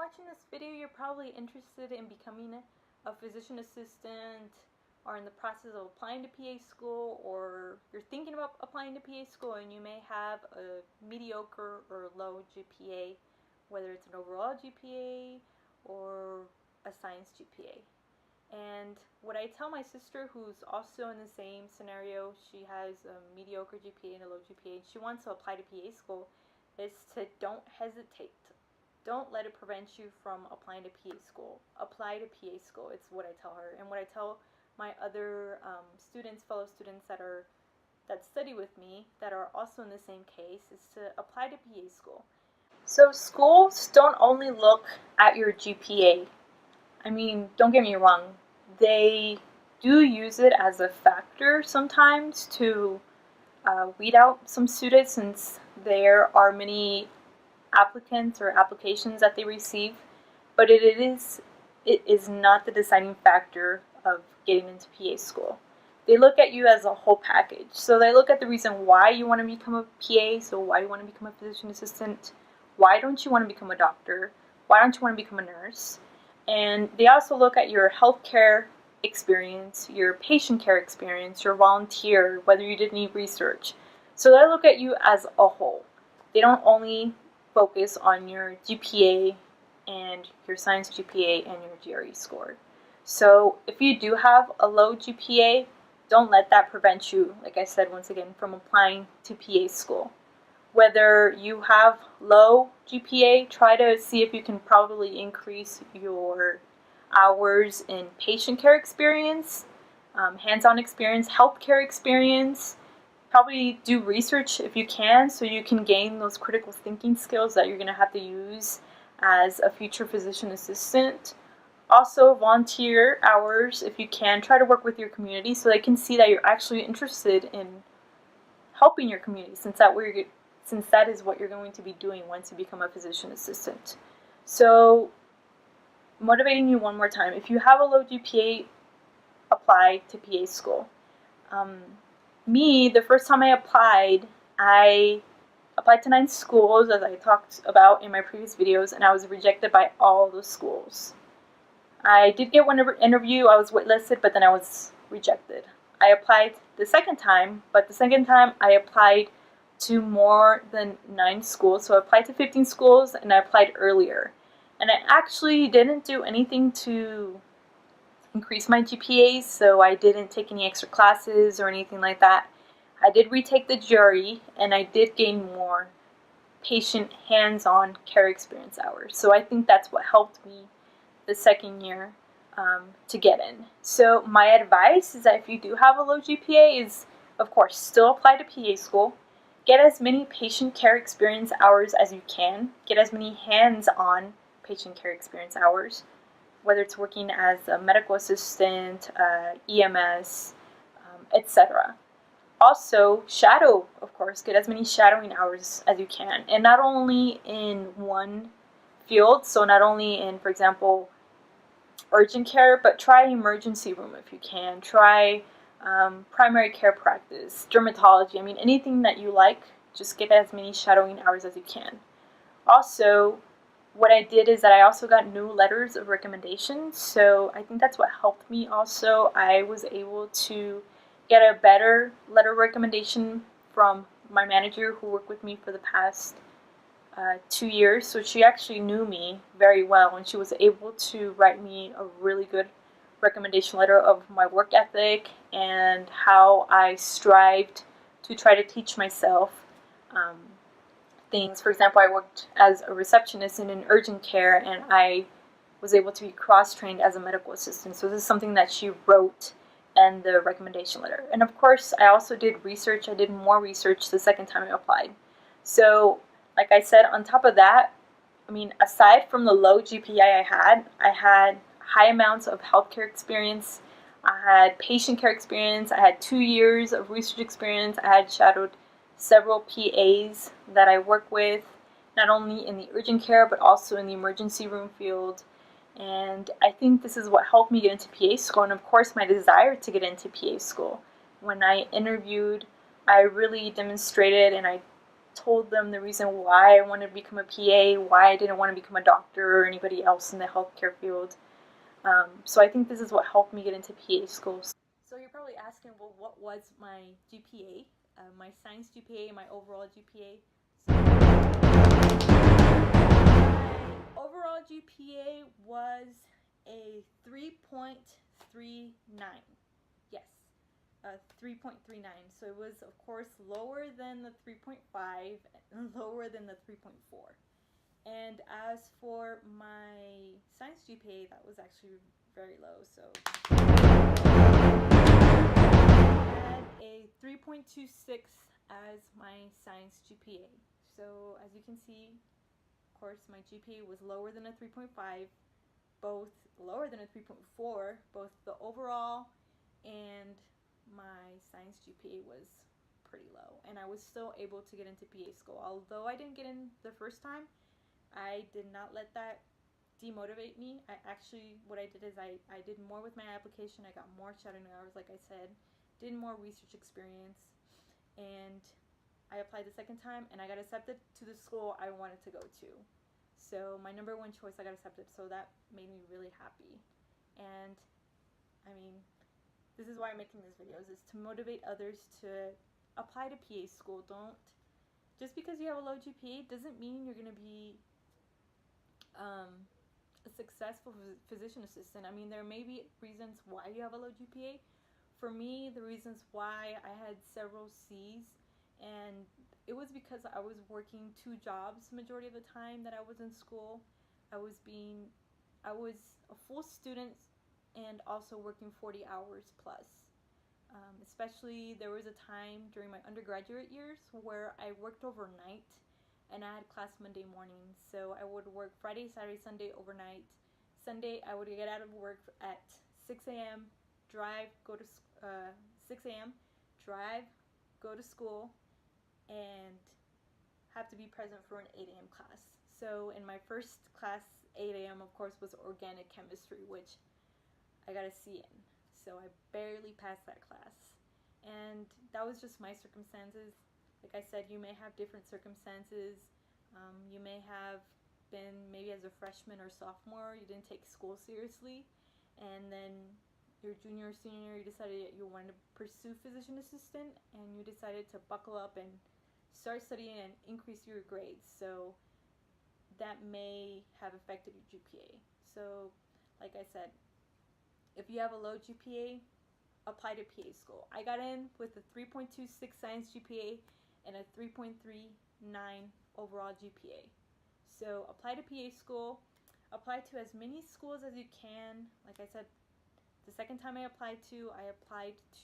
watching this video, you're probably interested in becoming a physician assistant or in the process of applying to PA school, or you're thinking about applying to PA school and you may have a mediocre or low GPA, whether it's an overall GPA or a science GPA. And what I tell my sister, who's also in the same scenario, she has a mediocre GPA and a low GPA, and she wants to apply to PA school, is to don't hesitate. Don't let it prevent you from applying to PA school. Apply to PA school. It's what I tell her, and what I tell my other fellow students that study with me that are also in the same case, is to apply to PA school. So schools don't only look at your GPA. I mean, don't get me wrong, they do use it as a factor sometimes to weed out some students, since there are many applicants or applications that they receive, but it is not the deciding factor of getting into PA school. They look at you as a whole package. So they look at the reason why you want to become a PA, so why you want to become a physician assistant, why don't you want to become a doctor, why don't you want to become a nurse, and they also look at your healthcare experience, your patient care experience, your volunteer, whether you did any research. So they look at you as a whole. They don't only focus on your GPA and your science GPA and your GRE score. So if you do have a low GPA, don't let that prevent you, like I said once again, from applying to PA school. Whether you have low GPA, try to see if you can probably increase your hours in patient care experience, hands-on experience, healthcare experience. Probably do research if you can, so you can gain those critical thinking skills that you're going to have to use as a future physician assistant. Also, volunteer hours if you can. Try to work with your community so they can see that you're actually interested in helping your community, since that is what you're going to be doing once you become a physician assistant. So, motivating you one more time, if you have a low GPA, apply to PA school. The first time I applied to 9 schools, as I talked about in my previous videos, and I was rejected by all the schools. I did get one interview, I was waitlisted, but then I was rejected. I applied the second time, but the second time I applied to more than 9 schools. So I applied to 15 schools, and I applied earlier. And I actually didn't do anything to increase my GPA, so I didn't take any extra classes or anything like that. I did retake the GRE, and I did gain more patient hands-on care experience hours. So I think that's what helped me the second year to get in. So my advice is that if you do have a low GPA, is of course still apply to PA school. Get as many patient care experience hours as you can. Get as many hands-on patient care experience hours, whether it's working as a medical assistant, EMS, etc. Also, shadow, of course. Get as many shadowing hours as you can. And not only in one field, so not only in, for example, urgent care, but try emergency room if you can. Try primary care practice, dermatology. I mean, anything that you like, just get as many shadowing hours as you can. Also, what I did is that I also got new letters of recommendation, so I think that's what helped me also. I was able to get a better letter of recommendation from my manager who worked with me for the past 2 years. So she actually knew me very well, and she was able to write me a really good recommendation letter of my work ethic and how I strived to try to teach myself things. For example, I worked as a receptionist in an urgent care, and I was able to be cross-trained as a medical assistant. So this is something that she wrote in the recommendation letter. And of course, I also did research. I did more research the second time I applied. So, like I said, on top of that, I mean, aside from the low GPA I had high amounts of healthcare experience. I had patient care experience. I had 2 years of research experience. I had shadowed several PAs that I work with, not only in the urgent care, but also in the emergency room field. And I think this is what helped me get into PA school, and of course my desire to get into PA school. When I interviewed, I really demonstrated, and I told them the reason why I wanted to become a PA, why I didn't want to become a doctor or anybody else in the healthcare field. So I think this is what helped me get into PA schools. So you're probably asking, well, what was my GPA, my science GPA, my overall GPA? So my overall GPA was a 3.39. Yes, 3.39. So it was, of course, lower than the 3.5 and lower than the 3.4. And as for my science GPA, that was actually very low. So I had a 3.26 as my science GPA. So as you can see, of course, my GPA was lower than a 3.5, both lower than a 3.4, both the overall and my science GPA was pretty low. And I was still able to get into PA school. Although I didn't get in the first time, I did not let that demotivate me. I actually, what I did is I did more with my application. I got more shadowing hours, like I said, did more research experience, and I applied the second time, and I got accepted to the school I wanted to go to. So my number one choice, I got accepted, so that made me really happy. And I mean, this is why I'm making these videos, is to motivate others to apply to PA school. Don't, just because you have a low GPA doesn't mean you're going to be a successful physician assistant. I mean, there may be reasons why you have a low GPA. For me, the reasons why I had several C's, and it was because I was working 2 jobs the majority of the time that I was in school. I was a full student and also working 40 hours plus. Especially there was a time during my undergraduate years where I worked overnight, and I had class Monday morning. So I would work Friday, Saturday, Sunday overnight. Sunday I would get out of work at 6 a.m., drive, go to 6 a.m., drive, go to school, and have to be present for an 8 a.m. class. So in my first class, 8 a.m. of course was organic chemistry, which I got a C in. So I barely passed that class. And that was just my circumstances. Like I said, you may have different circumstances. You may have been, maybe as a freshman or sophomore, you didn't take school seriously, and then your junior or senior year, you decided you wanted to pursue physician assistant, and you decided to buckle up and start studying and increase your grades. So that may have affected your GPA. So like I said, if you have a low GPA, apply to PA school. I got in with a 3.26 science GPA and a 3.39 overall GPA. So apply to PA school. Apply to as many schools as you can. Like I said, the second time I applied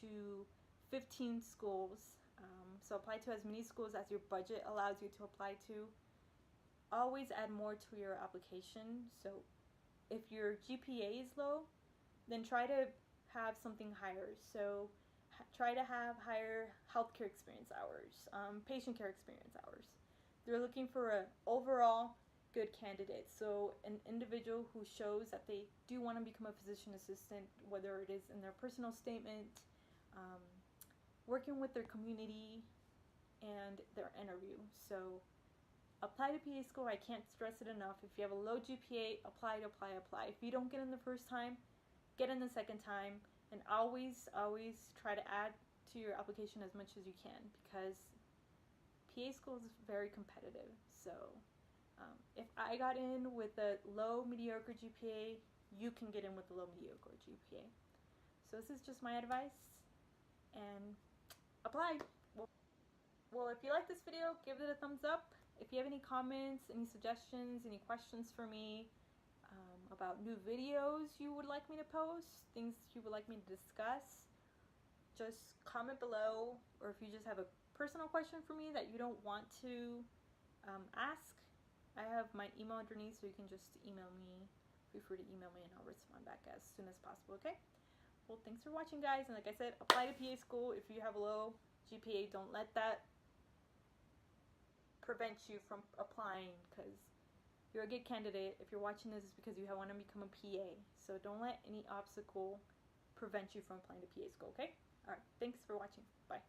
to 15 schools. So apply to as many schools as your budget allows you to apply to. Always add more to your application. So if your GPA is low, then try to have something higher. So try to have higher healthcare experience hours, patient care experience hours. They're looking for an overall good candidate. So an individual who shows that they do want to become a physician assistant, whether it is in their personal statement, working with their community, and their interview. So apply to PA school. I can't stress it enough. If you have a low GPA, apply. If you don't get in the first time, get in the second time, and always try to add to your application as much as you can, because PA school is very competitive. So if I got in with a low mediocre GPA, you can get in with a low mediocre GPA. So this is just my advice, and apply. Well, if you like this video, give it a thumbs up. If you have any comments, any suggestions, any questions for me, about new videos you would like me to post, things you would like me to discuss, just comment below. Or if you just have a personal question for me that you don't want to ask, I have my email underneath, so you can just email me. Feel free to email me and I'll respond back as soon as possible, okay? Well, thanks for watching, guys, and like I said, apply to PA school. If you have a low GPA, don't let that prevent you from applying, because you're a good candidate. If you're watching this, it's because you want to become a PA. So don't let any obstacle prevent you from applying to PA school, okay? Alright, thanks for watching. Bye.